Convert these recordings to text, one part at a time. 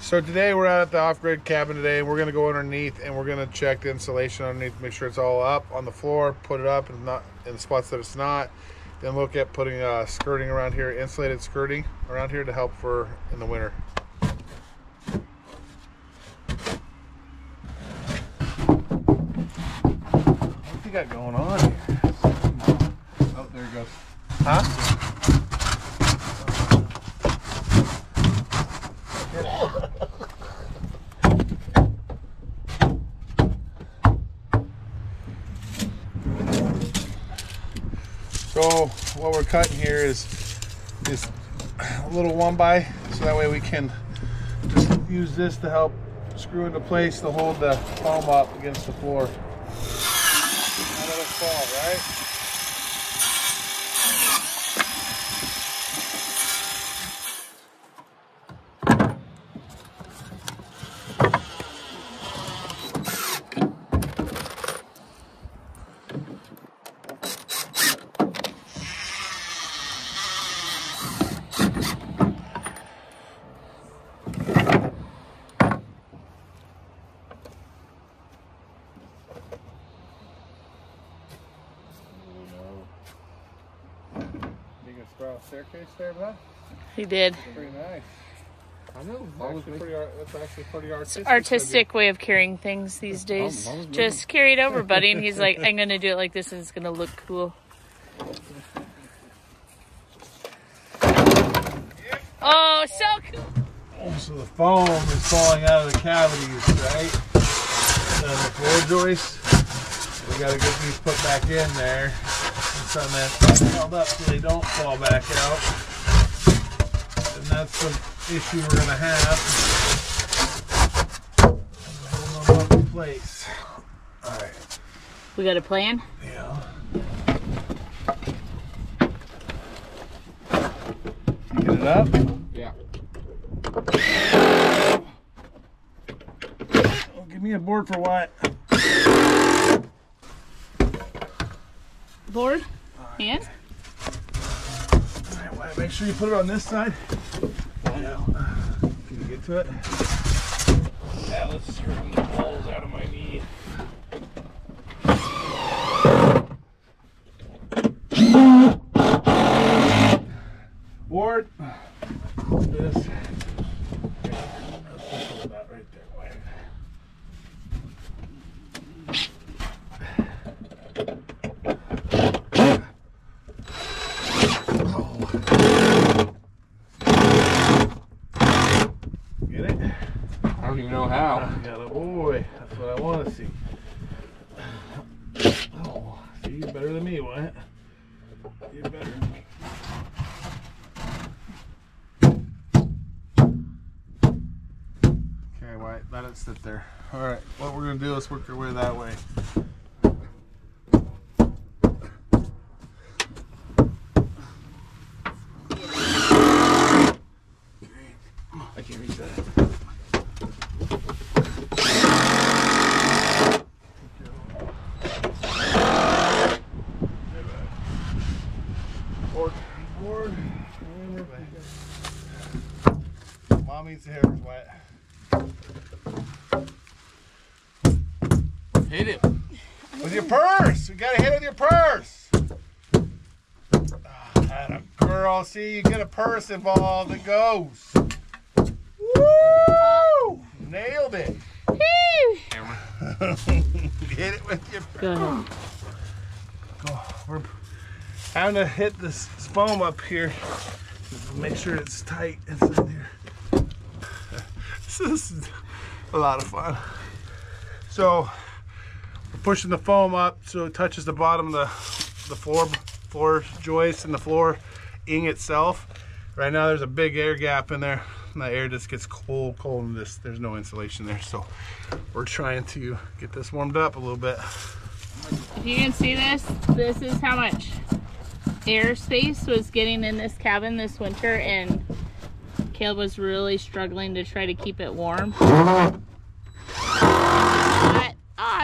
So today we're out at the off-grid cabin today. We're gonna go underneath and we're gonna check the insulation underneath, make sure it's all up on the floor, put it up and not in the spots that it's not. Then look at putting skirting around here, insulated skirting around here to help for in the winter. What you got going on here? Oh, there it goes. Huh? So what we're cutting here is a little 1x, so that way we can just use this to help screw into place to hold the foam up against the floor. Not let it fall, right? Staircase there, bud? He did. Pretty nice. I know. That's actually pretty artistic. Artistic way of carrying things these days. Just carry it over, buddy. And he's like, I'm going to do it like this and it's going to look cool. Oh, so cool. Oh, so the foam is falling out of the cavities, right? And the floor joists, we got to get these put back in there. Something that's held up so they don't fall back out, and that's the issue we're going to have. Hold them up in place. All right. We got a plan? Yeah. You get it up? Yeah. Oh, give me a board for what? Board? And? Alright, make sure you put it on this side. Yeah. Can you get to it? Yeah, let's turn the balls out of my knee. Board. This. Let's just hold that right there. Get it? I don't even know how. Yeah, boy, that's what I want to see. Oh, see, you're better than me, what? You're better than me. Okay, White, let it sit there. All right, what we're gonna do is work our way that way. I can't reach that. Board, and we're back. Mom eats the hair is wet. Hit it. With your purse! You gotta hit it with your purse! Atta girl, see, you get a purse involved, it goes. Woo! Nailed it. Camera. Hit it with your purse. Go ahead. We're having to hit this foam up here. Make sure it's tight inside here. This is a lot of fun. So we're pushing the foam up so it touches the bottom of the floor joist and the flooring itself. Right now there's a big air gap in there, and the air just gets cold in this. There's no insulation there, so we're trying to get this warmed up a little bit. If you can see this is how much airspace was getting in this cabin this winter, and Caleb was really struggling to try to keep it warm. But,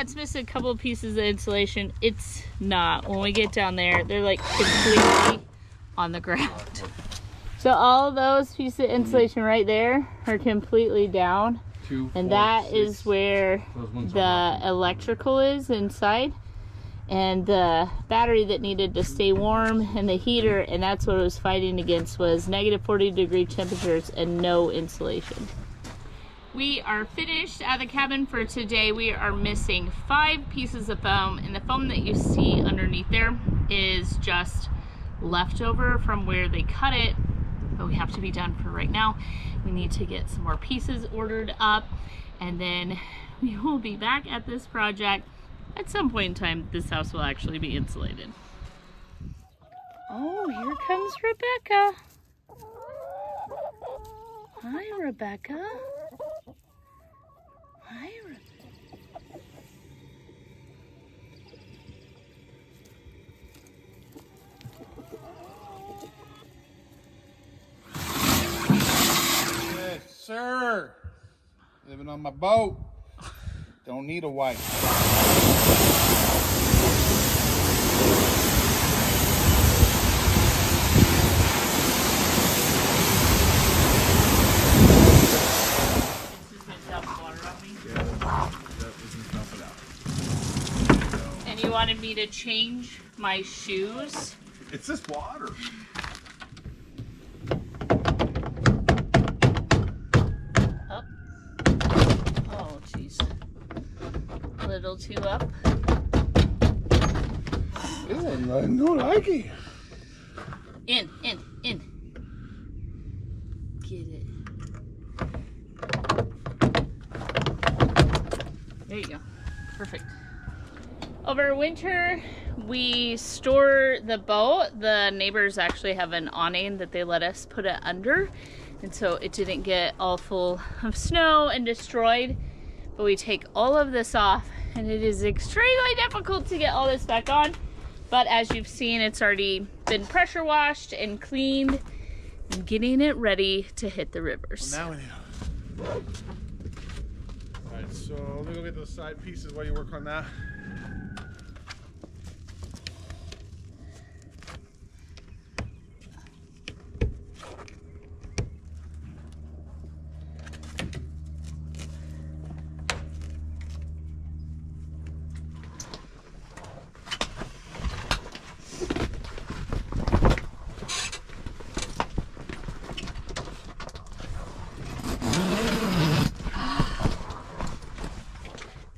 it's missing a couple of pieces of insulation. It's not. When we get down there, they're like completely on the ground. So all those pieces of insulation right there are completely down. And that is where the electrical is inside, and the battery that needed to stay warm, and the heater, and that's what it was fighting against, was negative 40-degree temperatures and no insulation. We are finished at the cabin for today. We are missing 5 pieces of foam, and the foam that you see underneath there is just leftover from where they cut it, but we have to be done for right now. We need to get some more pieces ordered up, and then we will be back at this project. At some point in time, this house will actually be insulated. Oh, here comes Rebecca. Hi, Rebecca. Hi, Rebecca. Sir, living on my boat. Don't need a wife. This is gonna dump water on me. Yeah, that doesn't dump it out. And you wanted me to change my shoes? It's just water. Oh, jeez. A little too up. Ew, I don't like it. In. Get it. There you go. Perfect. Over winter, we store the boat. The neighbors actually have an awning that they let us put it under, and so it didn't get all full of snow and destroyed. But we take all of this off, and it is extremely difficult to get all this back on. But as you've seen, it's already been pressure washed and cleaned and getting it ready to hit the rivers. Well, now we need. Alright, so let me go get those side pieces while you work on that.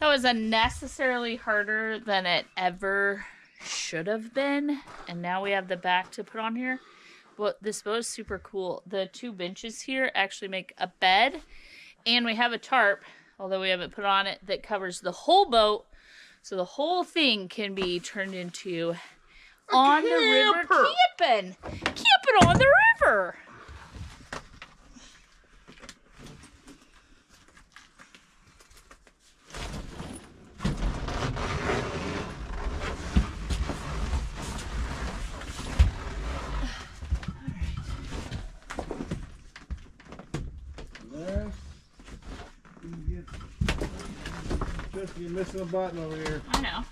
That was unnecessarily harder than it ever should have been. And now we have the back to put on here. But this boat is super cool. The 2 benches here actually make a bed. And we have a tarp, although we haven't put on it, that covers the whole boat. So the whole thing can be turned into on the river camping. Camping on the river. You're missing a button over here. I know.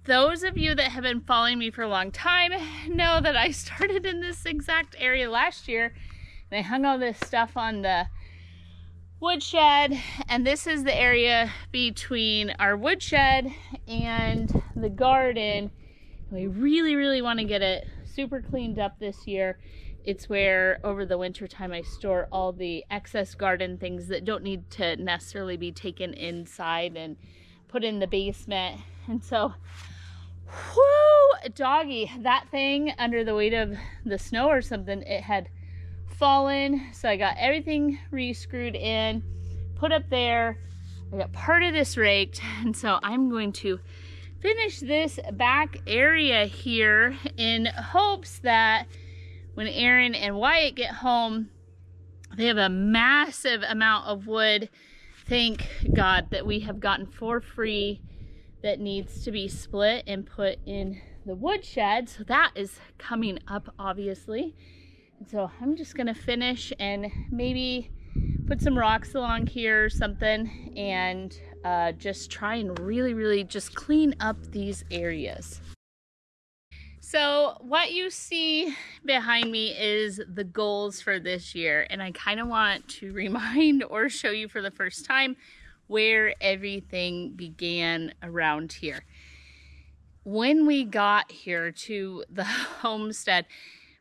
Those of you that have been following me for a long time know that I started in this exact area last year, and I hung all this stuff on the woodshed, and this is the area between our woodshed and the garden. We really want to get it super cleaned up this year It's where over the winter time I store all the excess garden things that don't need to necessarily be taken inside and put in the basement. And so, whoo, doggy, that thing under the weight of the snow or something, it had fallen. So I got everything re-screwed in, put up there. I got part of this raked, and so I'm going to finish this back area here in hopes that when Aaron and Wyatt get home, they have a massive amount of wood, thank God, that we have gotten for free that needs to be split and put in the woodshed. So that is coming up, obviously. And so I'm just gonna finish and maybe put some rocks along here or something, and just try and really just clean up these areas. So what you see behind me is the goals for this year, and I kind of want to remind or show you for the first time where everything began around here. When we got here to the homestead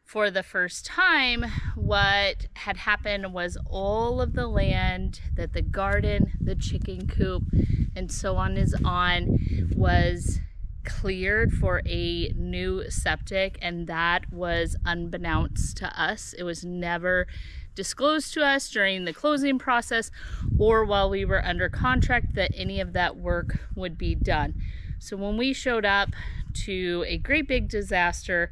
for the first time, what had happened was all of the land that the garden, the chicken coop, and so on was cleared for a new septic, and that was unbeknownst to us. It was never disclosed to us during the closing process or while we were under contract that any of that work would be done. So when we showed up to a great big disaster,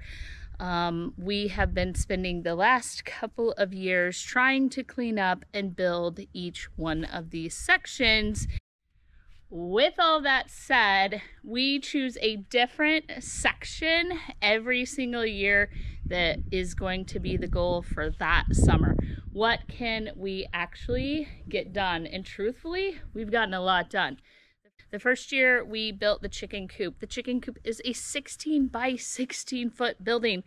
we have been spending the last couple of years trying to clean up and build each one of these sections. With all that said, we choose a different section every single year that is going to be the goal for that summer. What can we actually get done? And truthfully, we've gotten a lot done. The first year we built the chicken coop. The chicken coop is a 16 by 16 foot building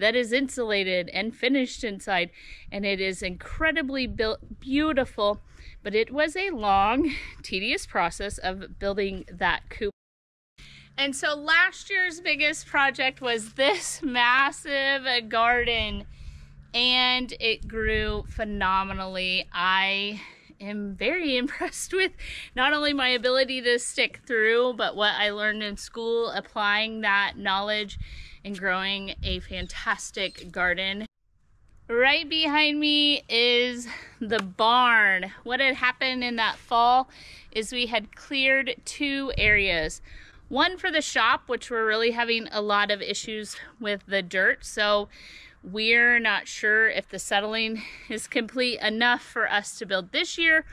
that is insulated and finished inside, and it is incredibly beautiful, but it was a long, tedious process of building that coop. And so last year's biggest project was this massive garden, and it grew phenomenally. I am very impressed with not only my ability to stick through, but what I learned in school, applying that knowledge and growing a fantastic garden. Right behind me is the barn. What had happened in that fall is we had cleared 2 areas. One for the shop, which we're really having a lot of issues with the dirt. So we're not sure if the settling is complete enough for us to build this year,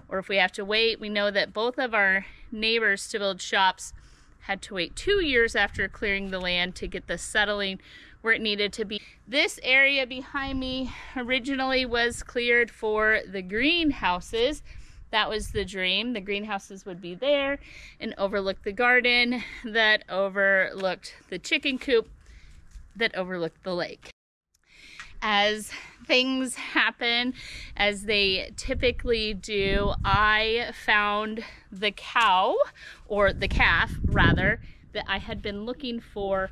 or if we have to wait. We know that both of our neighbors to build shops had to wait 2 years after clearing the land to get the settling where it needed to be. This area behind me originally was cleared for the greenhouses. That was the dream. The greenhouses would be there and overlook the garden, that overlooked the chicken coop, that overlooked the lake. As things happen, as they typically do, I found the cow, or the calf rather, that I had been looking for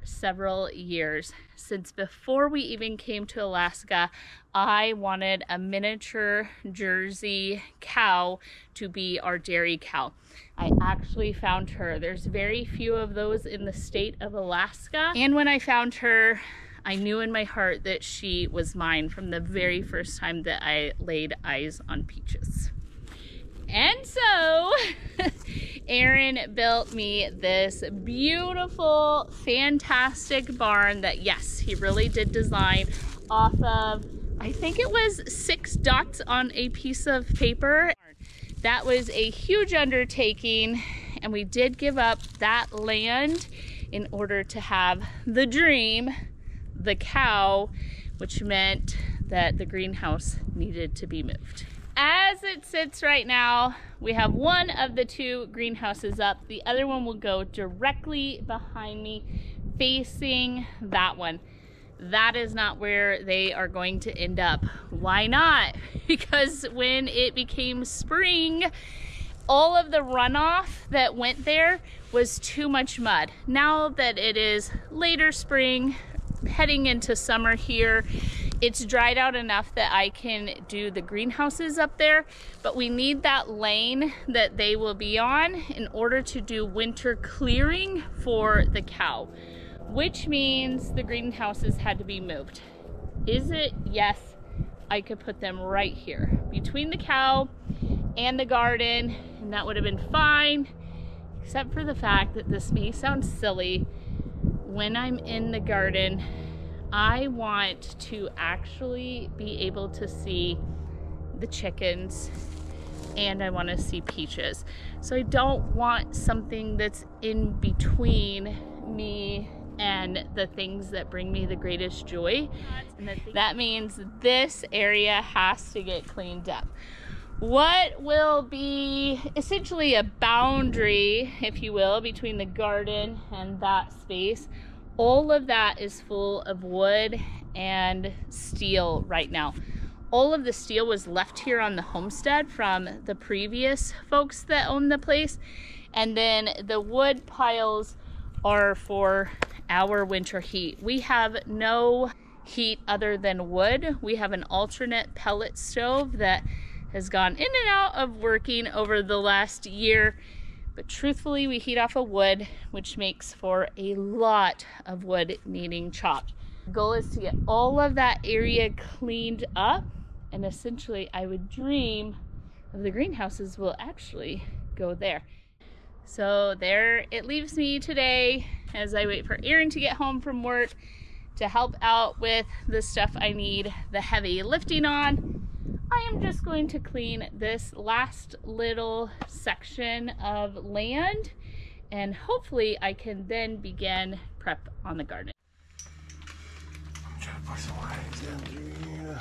several years. Since before we even came to Alaska, I wanted a miniature Jersey cow to be our dairy cow. I actually found her. There's very few of those in the state of Alaska. And when I found her, I knew in my heart that she was mine from the very first time that I laid eyes on Peaches. And so Aaron built me this beautiful, fantastic barn that, yes, he really did design off of, I think it was 6 dots on a piece of paper. That was a huge undertaking, and we did give up that land in order to have the dream, the cow, which meant that the greenhouse needed to be moved. As it sits right now, we have one of the 2 greenhouses up. The other one will go directly behind me, facing that one. That is not where they are going to end up. Why not? Because when it became spring, all of the runoff that went there was too much mud. Now that it is later spring, heading into summer here. It's dried out enough that I can do the greenhouses up there, but we need that lane that they will be on in order to do winter clearing for the cow, which means the greenhouses had to be moved. Is it? Yes, I could put them right here between the cow and the garden, and that would have been fine, except for the fact that this may sound silly. When I'm in the garden, I want to actually be able to see the chickens, and I want to see peaches. So I don't want something that's in between me and the things that bring me the greatest joy. That means this area has to get cleaned up. What will be essentially a boundary, if you will, between the garden and that space, all of that is full of wood and steel right now. All of the steel was left here on the homestead from the previous folks that owned the place. And then the wood piles are for our winter heat. We have no heat other than wood. We have an alternate pellet stove that has gone in and out of working over the last year. But truthfully, we heat off of wood, which makes for a lot of wood needing chopped. The goal is to get all of that area cleaned up, and essentially I would dream of the greenhouses will actually go there. So there it leaves me today as I wait for Aaron to get home from work to help out with the stuff I need the heavy lifting on. I am just going to clean this last little section of land, and hopefully I can then begin prep on the garden. I'm trying to put some lines in here.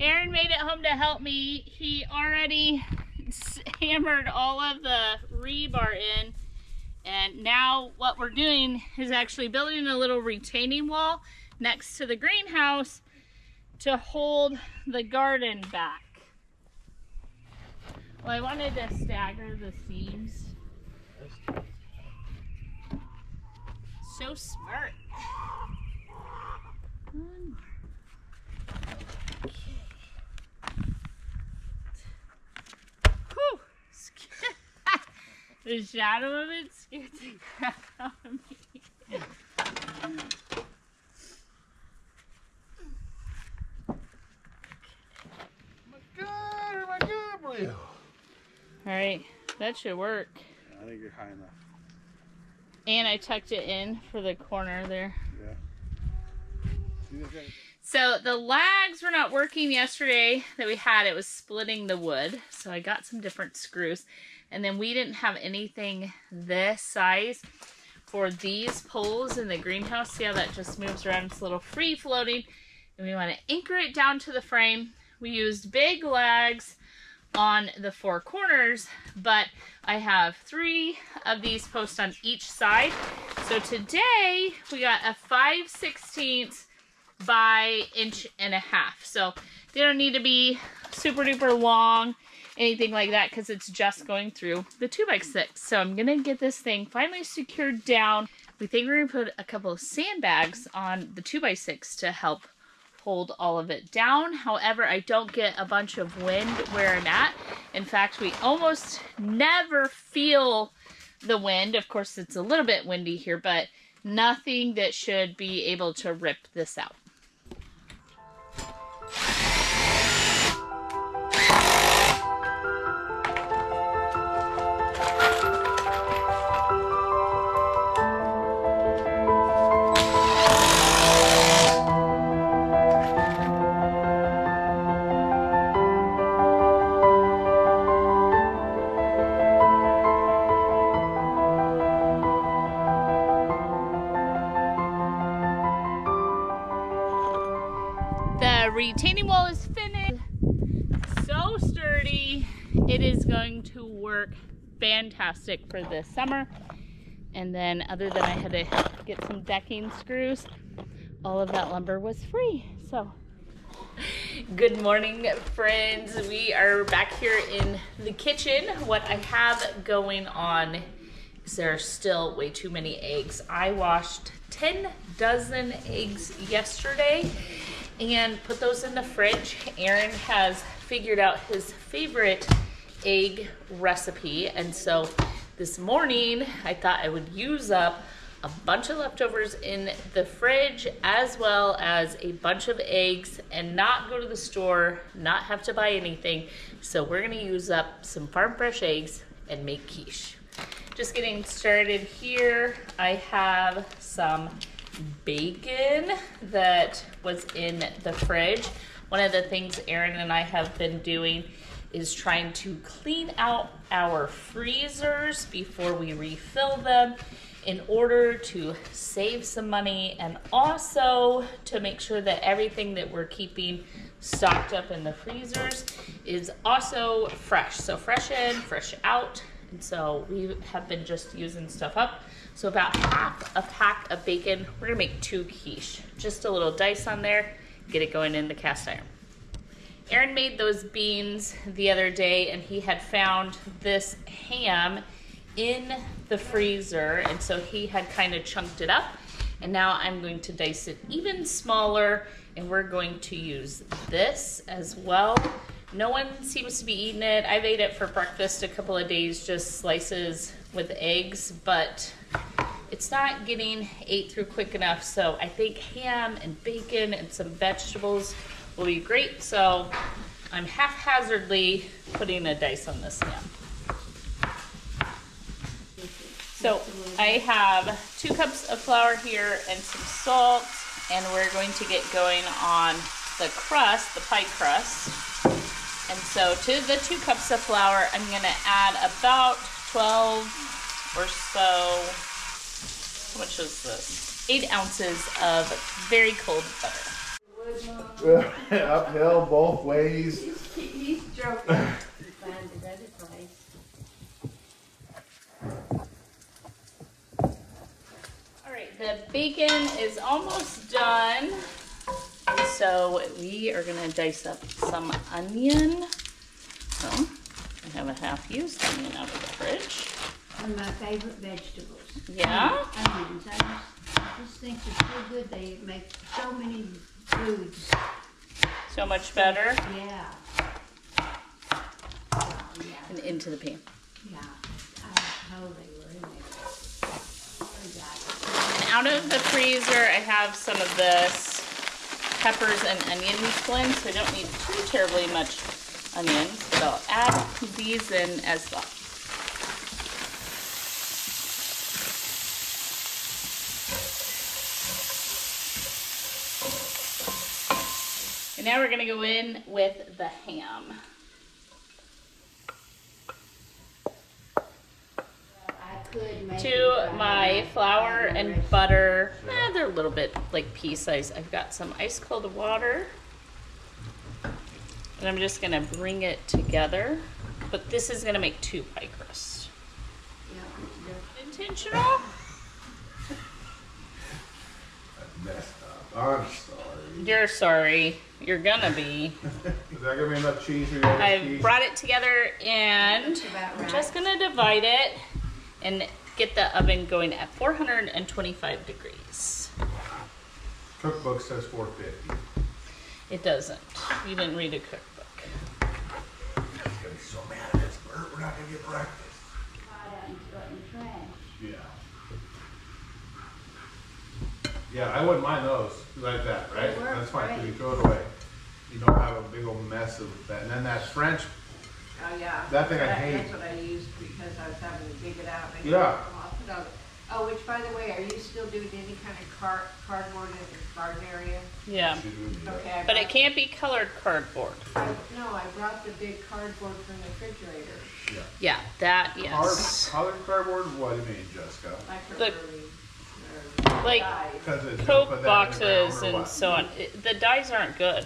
Aaron made it home to help me. He already hammered all of the rebar in, and now what we're doing is actually building a little retaining wall next to the greenhouse to hold the garden back. Well, I wanted to stagger the seams. So smart. One more. Whew. The shadow of it scared the crap out of me. My God, Willow. Alright, that should work. I think you're high enough. And I tucked it in for the corner there. Yeah. So the lags were not working yesterday that we had. It was splitting the wood. So I got some different screws. And then we didn't have anything this size for these poles in the greenhouse. See how that just moves around? It's a little free floating. And we want to anchor it down to the frame. We used big lags on the four corners, but I have 3 of these posts on each side. So today we got a 5/16 by 1.5 inches. So they don't need to be super duper long, anything like that, because it's just going through the 2x6. So I'm gonna get this thing finally secured down. We think we're gonna put a couple of sandbags on the 2x6 to help hold all of it down. However, I don't get a bunch of wind where I'm at. In fact, we almost never feel the wind. Of course, it's a little bit windy here, but nothing that should be able to rip this out. Retaining wall is finished. it is going to work fantastic for this summer. And then other than I had to get some decking screws, all of that lumber was free. So good morning, friends. We are back here in the kitchen. What I have going on is there are still way too many eggs. I washed 10 dozen eggs yesterday and put those in the fridge. Aaron has figured out his favorite egg recipe, and so this morning I thought I would use up a bunch of leftovers in the fridge as well as a bunch of eggs and not go to the store, not have to buy anything. So we're gonna use up some farm fresh eggs and make quiche. Just getting started here. I have some bacon that was in the fridge. One of the things Aaron and I have been doing is trying to clean out our freezers before we refill them in order to save some money and also to make sure that everything that we're keeping stocked up in the freezers is also fresh. So fresh in, fresh out. And so we have been just using stuff up. So about half a pack of bacon, we're gonna make 2 quiche. Just a little dice on there, get it going in the cast iron. Aaron made those beans the other day and he had found this ham in the freezer, and so he had kind of chunked it up, and now I'm going to dice it even smaller, and we're going to use this as well. No one seems to be eating it. I've ate it for breakfast a couple of days, just slices with eggs, but it's not getting ate through quick enough, so I think ham and bacon and some vegetables will be great. So I'm haphazardly putting a dice on this ham. So I have 2 cups of flour here and some salt, and we're going to get going on the crust, the pie crust. And so to the 2 cups of flour, I'm gonna add about 12 or so, how much is this? 8 ounces of very cold butter. Uphill both ways. He's joking. The bacon is almost done, and so we are gonna dice up some onion. So I have a half used onion out of the fridge. One of my favorite vegetables. Yeah? Onions. I just think they're so good. They make so many foods. So much better. Yeah. And into the pan. Yeah. I know they were in there. Out of the freezer, I have some of this peppers and onion blend, so I don't need too terribly much onions, but I'll add these in as well. And now we're gonna go in with the ham. To my flour and butter, they're a little bit like pea size. I've got some ice cold water, and I'm just gonna bring it together. But this is gonna make 2 pie crusts. Yeah. Intentional? I messed up. I'm sorry. You're sorry. You're gonna be. Is that gonna be enough cheese for your I've brought it together, and I'm just gonna divide it and get the oven going at 425 degrees. Cookbook says 450. It doesn't. You didn't read a cookbook. I'm gonna be so mad at this, Bert. We're not gonna get breakfast. Yeah. Yeah, I wouldn't mind those like that, right? They work, That's fine, because right. you throw it away. You don't have a big old mess of that. And then that French, Oh, yeah. that thing I hate. That's what I used because I was having to dig it out. And Yeah. Oh, which, by the way, are you still doing any kind of cardboard in your garden area? Yeah. Okay. But it can't be colored cardboard. No, I brought the big cardboard from the refrigerator. Yeah, that, yes. Colored cardboard? What do you mean, Jessica? Like Because it's Coke put that in the boxes ground or and what? so on. The dyes aren't good.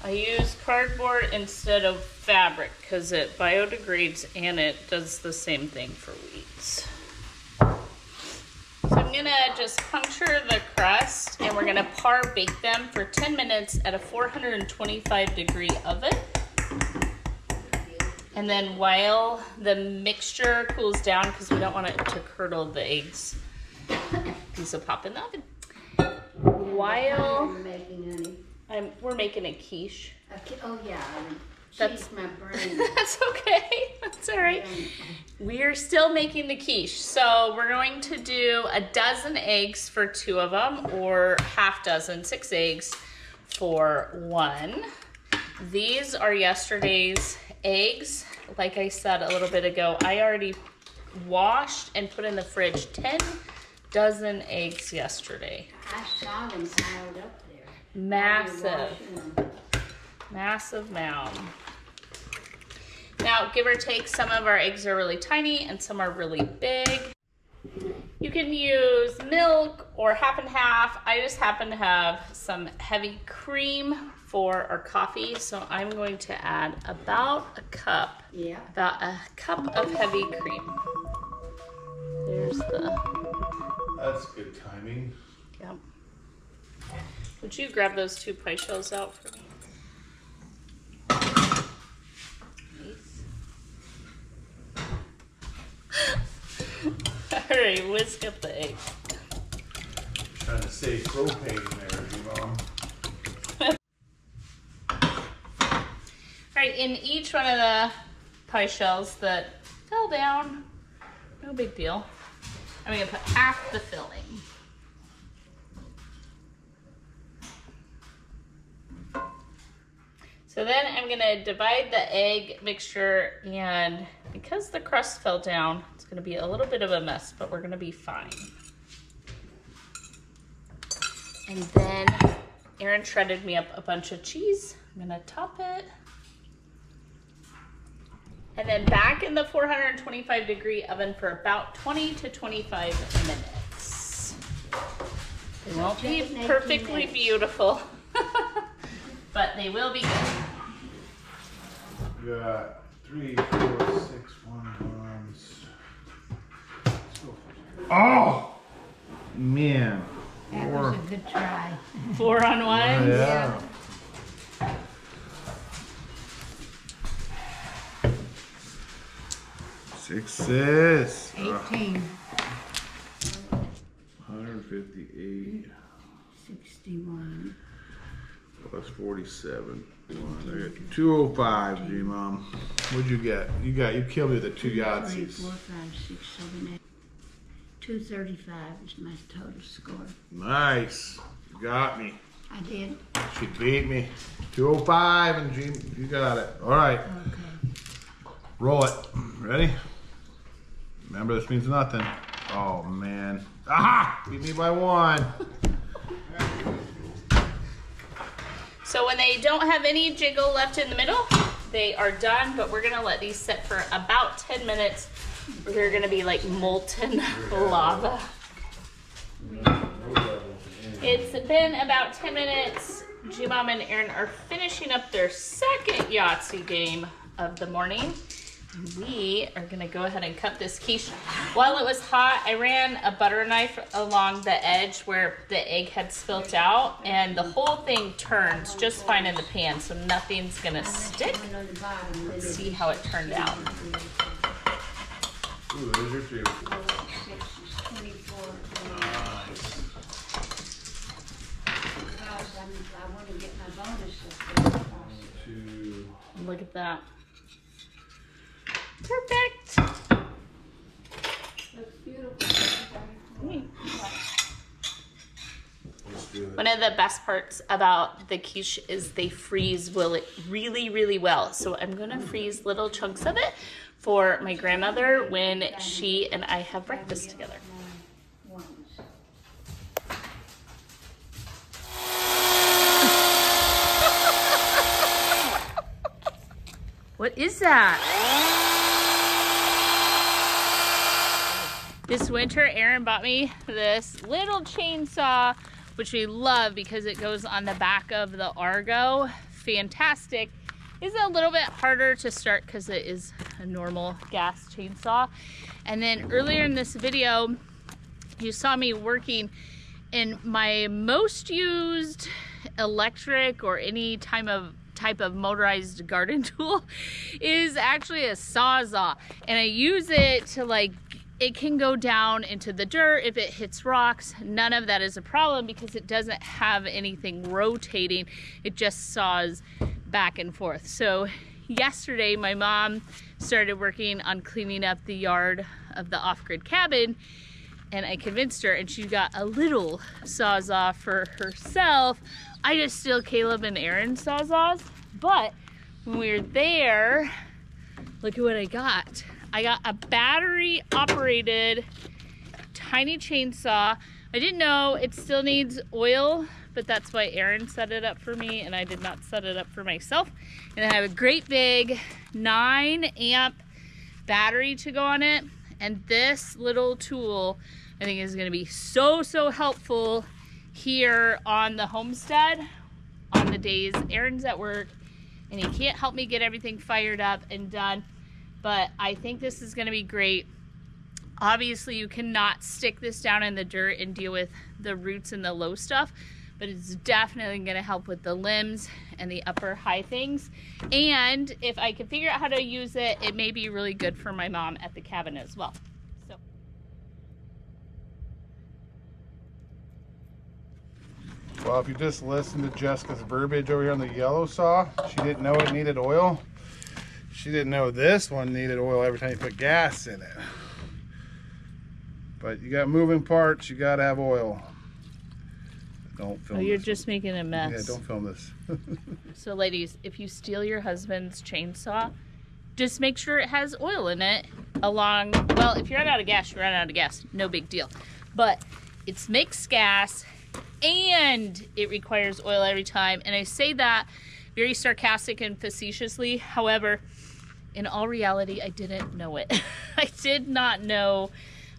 I use cardboard instead of fabric because it biodegrades and it does the same thing for weeds. So I'm gonna just puncture the crust and we're gonna par bake them for 10 minutes at a 425-degree oven. And then while the mixture cools down, because we don't want it to curdle the eggs, these will pop in the oven. While we're making a quiche. Oh yeah, That's my brain. That's okay. That's all right. We're still making the quiche. So we're going to do a dozen eggs for 2 of them, or half dozen, 6 eggs for 1. These are yesterday's eggs. Like I said a little bit ago, I already washed and put in the fridge 10 dozen eggs yesterday. I saw them piled up there. Massive. Massive mound. Now, give or take, some of our eggs are really tiny and some are really big. You can use milk or half and half. I just happen to have some heavy cream for our coffee, so I'm going to add about a cup. Yeah. About a cup of heavy cream. There's the... That's good timing. Yep. Would you grab those 2 pie shells out for me? All right, whisk up the egg. Trying to save propane there, Mom. All right, in each one of the pie shells that fell down, no big deal, I'm gonna put half the filling. So then I'm gonna divide the egg mixture, and because the crust fell down, it's gonna be a little bit of a mess, but we're gonna be fine. And then Aaron shredded me up a bunch of cheese. I'm gonna top it. And then back in the 425-degree oven for about 20 to 25 minutes. They won't be perfectly beautiful, but they will be good. We got 3, 4, 6, 1 ones. Oh man, That was a good try. 4 on 1. yeah. Sixes. 18, 158 61. plus 47. I got 205, G-Mom. What'd you get? You killed me with the 2 Yahtzees. 4, 5, 6, 7, 8. 235 is my total score. Nice. You got me. I did. She beat me. 205 and G, you got it. All right. Okay. Roll it. Ready? Remember, this means nothing. Oh, man. Aha! Beat me by 1. So when they don't have any jiggle left in the middle, they are done, but we're gonna let these sit for about 10 minutes. They're gonna be like molten lava. It's been about 10 minutes. G-Mom and Aaron are finishing up their second Yahtzee game of the morning. We are gonna go ahead and cut this quiche. While it was hot, I ran a butter knife along the edge where the egg had spilt out, and the whole thing turns just fine in the pan, so nothing's gonna stick. Let's see how it turned out. Ooh, there's your 2. I want to get my bonus. 2. Look at that. Perfect. Looks beautiful. One of the best parts about the quiche is they freeze really, really well. So I'm gonna freeze little chunks of it for my grandmother when she and I have breakfast together. What is that? This winter, Aaron bought me this little chainsaw, which we love because it goes on the back of the Argo fantastic. It's a little bit harder to start because it is a normal gas chainsaw. And then earlier in this video, you saw me working in my most used electric or any type of motorized garden tool is actually a Sawzall. And I use it to, like, it can go down into the dirt if it hits rocks. None of that is a problem because it doesn't have anything rotating. It just saws back and forth. So yesterday my mom started working on cleaning up the yard of the off-grid cabin, and I convinced her, and she got a little Sawzall for herself. I just steal Caleb and Aaron's Sawzalls, but when we were there, look at what I got. I got a battery operated tiny chainsaw. I didn't know it still needs oil, but that's why Aaron set it up for me and I did not set it up for myself. And I have a great big 9-amp battery to go on it. And this little tool I think is gonna be so helpful here on the homestead on the days Aaron's at work and he can't help me get everything fired up and done. But I think this is gonna be great. Obviously you cannot stick this down in the dirt and deal with the roots and the low stuff, but it's definitely gonna help with the limbs and the upper high things. And if I can figure out how to use it, it may be really good for my mom at the cabin as well. So. Well, if you just listen to Jessica's verbiage over here on the yellow saw, she didn't know it needed oil. She didn't know this one needed oil every time you put gas in it. But you got moving parts, you gotta have oil. Don't film Oh, you're this. just making a mess. Yeah, don't film this. So ladies, if you steal your husband's chainsaw, just make sure it has oil in it along, well, if you run out of gas, you run out of gas, no big deal. But it's mixed gas and it requires oil every time. And I say that very sarcastic and facetiously. However, in all reality, I didn't know it. I did not know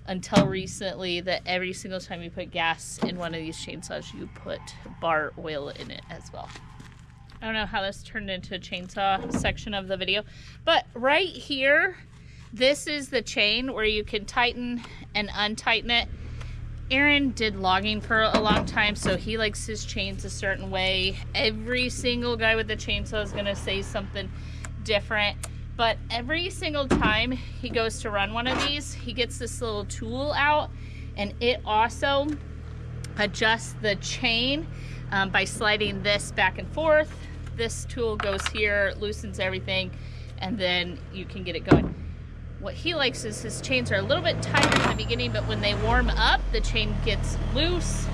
until recently that every single time you put gas in one of these chainsaws, you put bar oil in it as well. I don't know how this turned into a chainsaw section of the video, but right here, this is the chain where you can tighten and untighten it. Aaron did logging for a long time, so he likes his chains a certain way. Every single guy with a chainsaw is gonna say something different. But every single time he goes to run one of these, he gets this little tool out, and it also adjusts the chain by sliding this back and forth. This tool goes here, loosens everything, and then you can get it going. What he likes is his chains are a little bit tighter in the beginning, but when they warm up, the chain gets loose.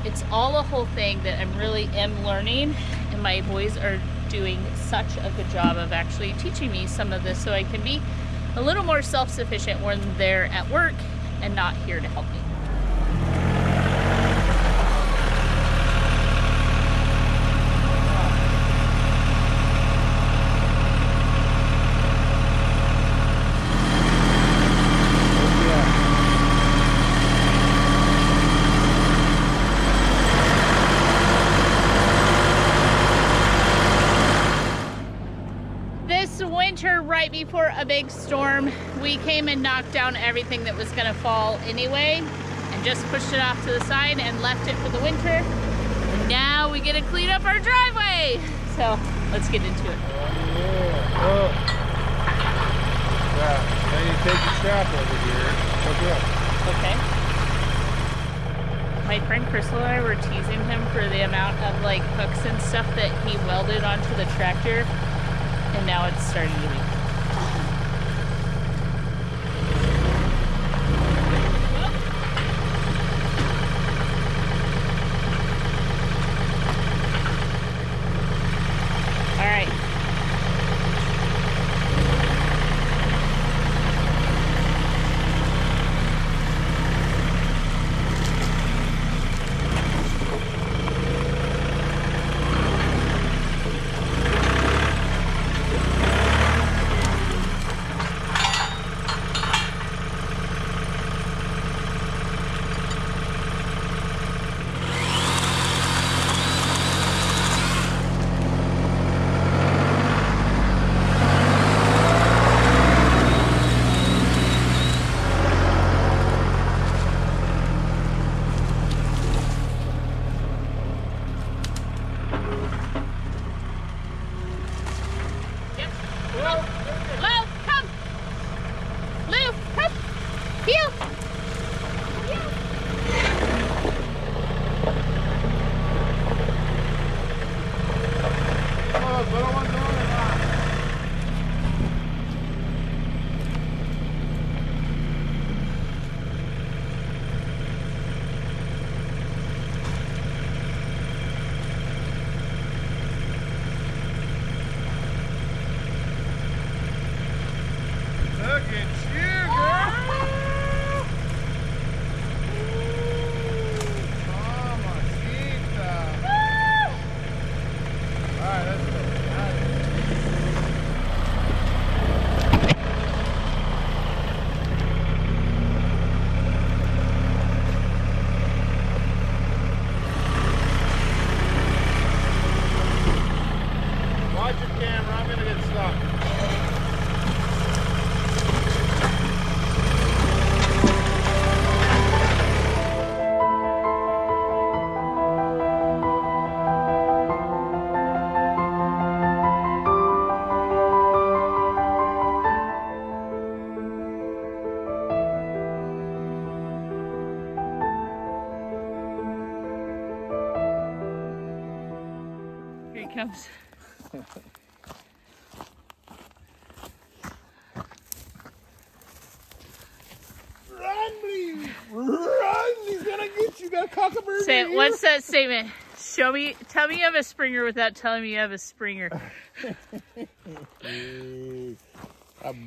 It's all a whole thing that I really am learning, and my boys are doing such a good job of actually teaching me some of this so I can be a little more self-sufficient when they're at work and not here to help me. Right before a big storm, we came and knocked down everything that was going to fall anyway and just pushed it off to the side and left it for the winter. And now we get to clean up our driveway. So let's get into it. Oh. Yeah, then you take the strap over here. Okay. My friend Crystal and I were teasing him for the amount of like hooks and stuff that he welded onto the tractor, and now it's starting to leak. Lou, come. Lou, come. Heel. Heel. Oh, those little ones on or not? Look at you, girl! Mamacita! Alright, let's go. Watch your camera, I'm gonna get stuck. Here he comes. Run, please! Run! He's gonna get you, that cockabird! Say it. What's that statement? Show me. Tell me you have a Springer without telling me you have a Springer.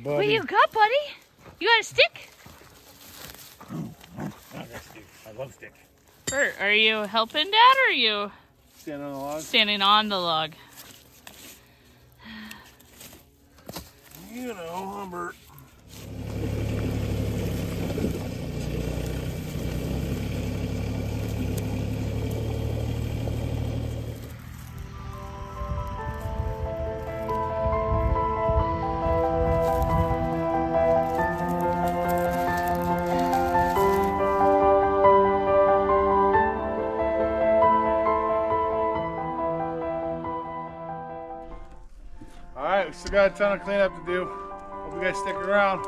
What you got, buddy? You got a stick? I love stick. Bert, are you helping Dad or are you Stand on the log. standing on the log? You know, Humbert. All right, we still got a ton of cleanup to do. Hope you guys stick around.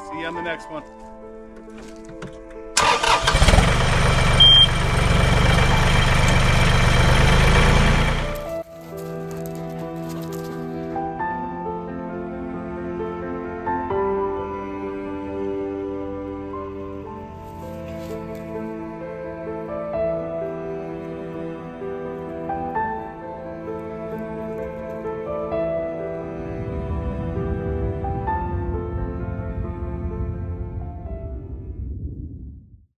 See you on the next one.